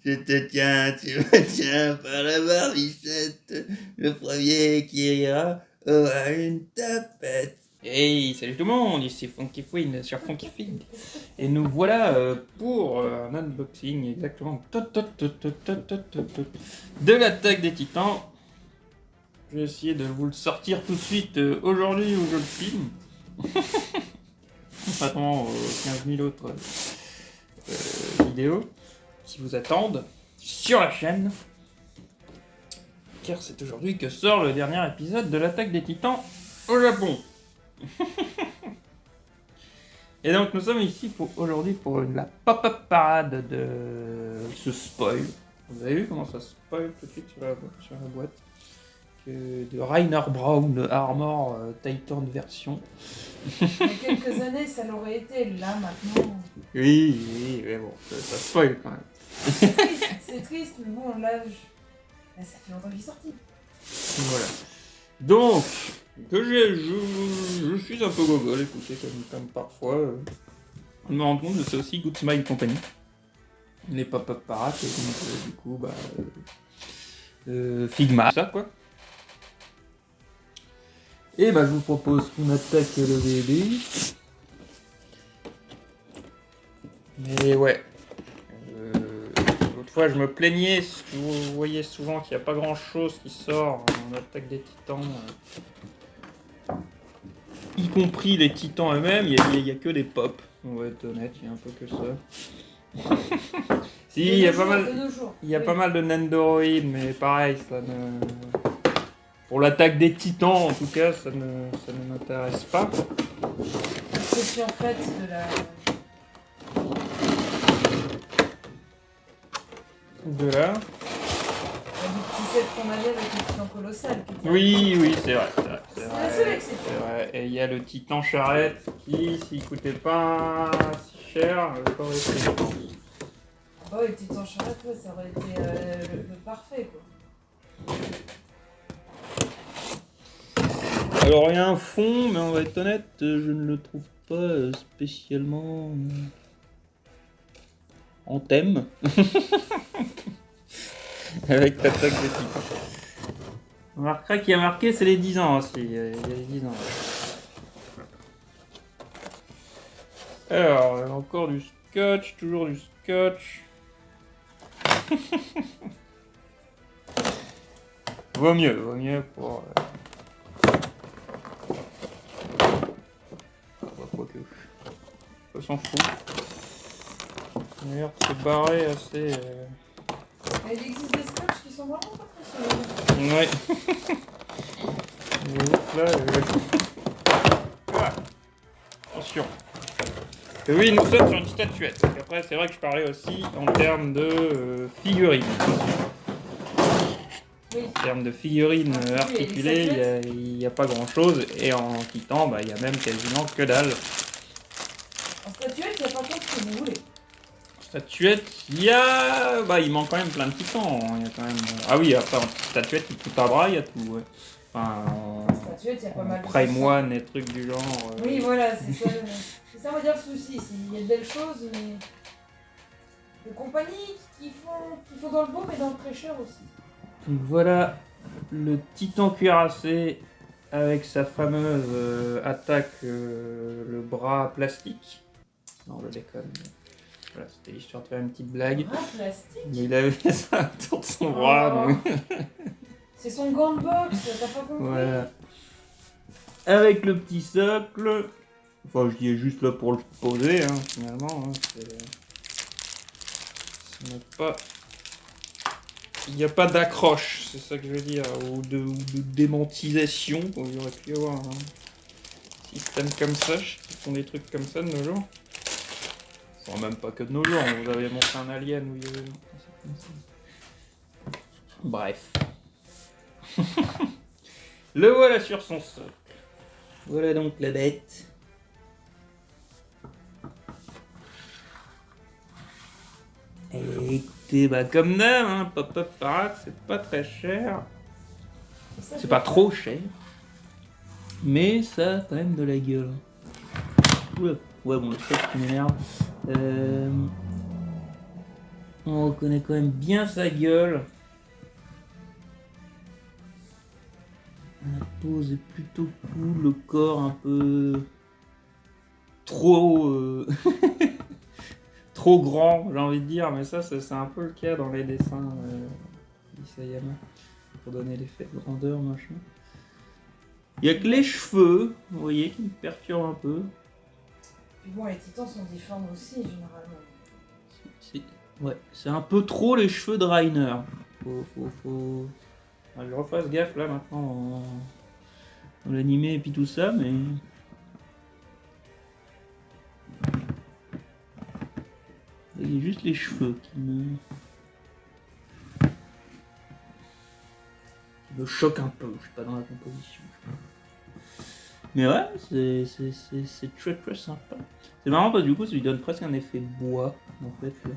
Je te tiens, tu me tiens par la barbichette. Le premier qui ira aura une tapette. Hey, salut tout le monde, ici Funky Fouine sur Funky Feed. Et nous voilà pour un unboxing exactement de l'attaque des Titans. Je vais essayer de vous le sortir tout de suite aujourd'hui où je le filme. Contrairement aux 15 000 autres vidéos qui vous attendent sur la chaîne. Car c'est aujourd'hui que sort le dernier épisode de l'attaque des Titans au Japon. Et donc nous sommes ici aujourd'hui pour la pop-up parade de ce spoil. Vous avez vu comment ça spoil tout de suite sur la boîte de Rainer Brown Armor Titan version. Il y a quelques années ça l'aurait été, là maintenant. Oui, mais bon, ça spoil quand même. C'est triste, mais bon, là ça fait longtemps qu'il est sorti. Voilà. Donc, je suis un peu gogol, écoutez, comme parfois. On me rend compte que c'est aussi Good Smile Company. Les pop-up parades, et donc du coup, Figma, ça quoi. Et je vous propose qu'on attaque le bébé. Mais ouais. L'autre fois, je me plaignais, vous voyez souvent qu'il n'y a pas grand chose qui sort en attaque des Titans. Y compris les Titans eux-mêmes, il n'y a que des pop. On va être honnête, il y a un peu que ça. Si, il y a pas mal de Nendoroid, mais pareil, ça ne... Pour l'attaque des Titans, en tout cas, ça ne m'intéresse pas. C'est en fait de la... De là. Du petit set qu'on avait avec le Titan colossal. Oui, c'est vrai. C'est la seule exception. C'est vrai. Et il y a le Titan charrette qui, s'il coûtait pas si cher, aurait été... Ah ouais, le Titan charrette, ouais, ça aurait été le parfait, quoi. Alors il y a un fond, mais on va être honnête, je ne le trouve pas spécialement en thème avec l'attaque des Titans. On remarquera qu'il y a marqué c'est les 10 ans aussi, il y a les 10 ans. Alors, encore du scotch, toujours du scotch. Vaut mieux pour... Quoique. Ça s'en fout. D'ailleurs, c'est barré assez... Il existe des scotch qui sont vraiment pas très solides. Ouais. Là, ah. Attention. Et oui, nous sommes sur une statuette. Après, c'est vrai que je parlais aussi en termes de figurines. Oui. En termes de figurines articulées, il n'y a pas grand chose. Et en titan, il y a même quasiment que dalle. En statuette, il n'y a pas tant que vous voulez. Statuette, il manque quand même plein de titans. Il y a quand même... Ah oui, après, en statuette, tout à bras, il y a tout. Ouais. Enfin, En statuette, il y a pas mal de Prime One et trucs du genre. Oui, voilà, c'est ça. C'est ça, on va dire, le souci. Il y a de belles choses, mais... Des compagnies qui font dans le beau, mais dans le très cher aussi. Donc voilà le titan cuirassé avec sa fameuse attaque, le bras plastique. Non, je déconne. Voilà, c'était histoire de faire une petite blague. Bras plastique. Mais il avait ça autour de son bras. Donc... C'est son gant de boxe, t'as pas compris. Voilà. Avec le petit socle. Enfin, je dis juste là pour le poser, hein, finalement. Hein, il n'y a pas d'accroche, c'est ça que je veux dire, ou de démontisation. Bon, il aurait pu y avoir un système comme ça, qui font des trucs comme ça de nos jours. Enfin, même pas que de nos jours, vous avez montré un alien où il y avait un principe comme ça. Bref. Le voilà sur son socle. Voilà donc la bête. Et écoutez, comme d'hab, hein, pop-up parade, c'est pas très cher. C'est pas trop cher. Mais ça a quand même de la gueule. Oula. Ouais, bon, le chef qui m'énerve. On reconnaît quand même bien sa gueule. La pose est plutôt cool, le corps un peu trop trop grand, j'ai envie de dire, mais ça c'est un peu le cas dans les dessins d'Isayama pour donner l'effet de grandeur, machin. Il y a que les cheveux, vous voyez, qui me perturbent un peu. Puis bon, les titans sont difformes aussi, généralement. Ouais, c'est un peu trop les cheveux de Rainer. Faut... Ah, je refasse gaffe là maintenant dans l'animé et puis tout ça, mais... Il y a juste les cheveux qui me choquent un peu, je suis pas dans la composition. Mais ouais, c'est très sympa. C'est marrant parce que du coup ça lui donne presque un effet bois en fait là.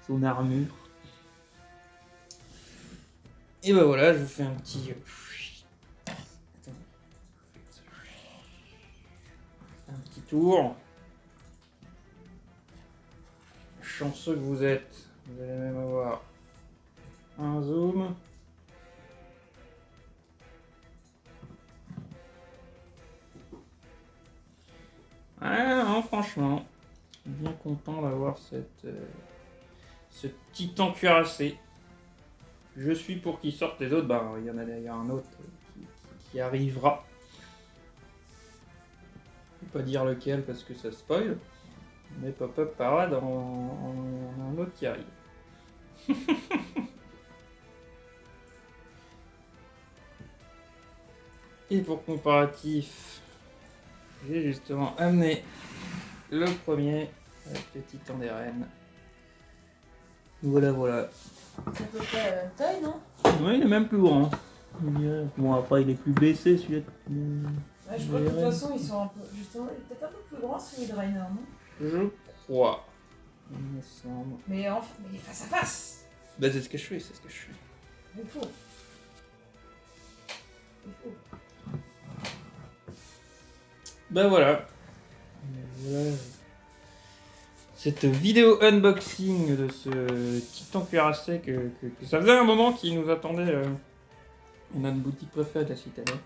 Son armure. Et bah voilà, je vous fais un petit... un petit tour. Chanceux que vous êtes, vous allez même avoir un zoom. Ah non, franchement, bien content d'avoir ce titan cuirassé. Je suis pour qu'il sorte les autres. Bah, il y en a d'ailleurs un autre qui arrivera. Je ne vais pas dire lequel parce que ça spoil. Mais Pop-Up Parade en un autre qui arrive. Et pour comparatif, j'ai justement amené le premier avec le Titan des Rennes. Voilà, voilà. C'est à peu près la même taille, non? Oui, il est même plus grand. Bon, après, il est plus baissé celui-là. Ouais, je crois que de toute façon, ils sont un peu. Justement, il est peut-être un peu plus grand celui de Rainer, non? Je crois. Il me semble. Mais face à face! Bah, c'est ce que je fais, c'est ce que je fais. Il faut. Il faut. Bah voilà. Voilà. Cette vidéo unboxing de ce Titan cuirassé que ça faisait un moment qu'il nous attendait à notre boutique préférée de la citadelle.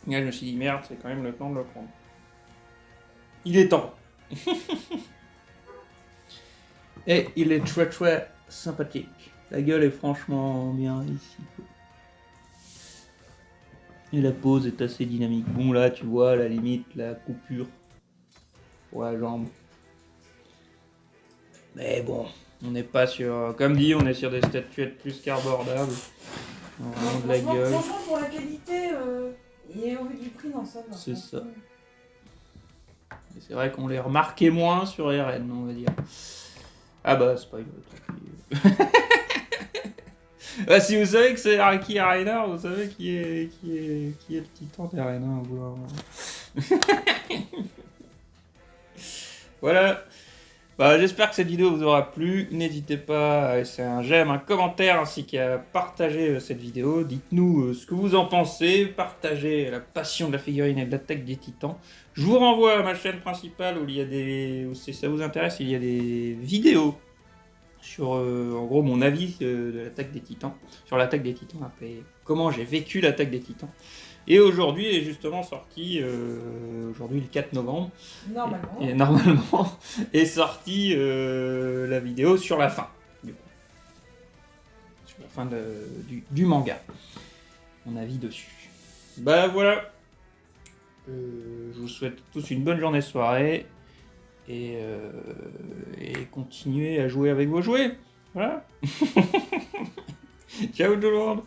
Et là, je me suis dit merde, c'est quand même le temps de le prendre. Il est temps. Et il est très très sympathique. La gueule est franchement bien ici. Et la pose est assez dynamique. Bon là, tu vois, à la limite, la coupure pour la jambe. Mais bon, on n'est pas sur... Comme dit, on est sur des statuettes plus qu'abordables. Vraiment de la gueule. Franchement, pour la qualité, et au vu du prix, non, ça va. C'est ça. Et c'est vrai qu'on les remarquait moins sur RN, on va dire. Ah bah, c'est pas une autre. Ah, si vous savez que c'est Araki Rainer, vous savez qui est le titan des Rainer. Voilà. Bah, j'espère que cette vidéo vous aura plu. N'hésitez pas à laisser un j'aime, un commentaire ainsi qu'à partager cette vidéo. Dites-nous ce que vous en pensez. Partagez la passion de la figurine et de l'attaque des titans. Je vous renvoie à ma chaîne principale où il y a où si ça vous intéresse, il y a des vidéos sur en gros mon avis de l'attaque des titans. Sur l'attaque des titans, après comment j'ai vécu l'attaque des titans. Et aujourd'hui est justement sorti, aujourd'hui le 4 novembre, Normalement. et normalement est sortie la vidéo sur la fin, du coup. Sur la fin du manga. Mon avis dessus. Bah voilà. Je vous souhaite tous une bonne journée soirée. Et continuez à jouer avec vos jouets. Voilà. Ciao tout le monde.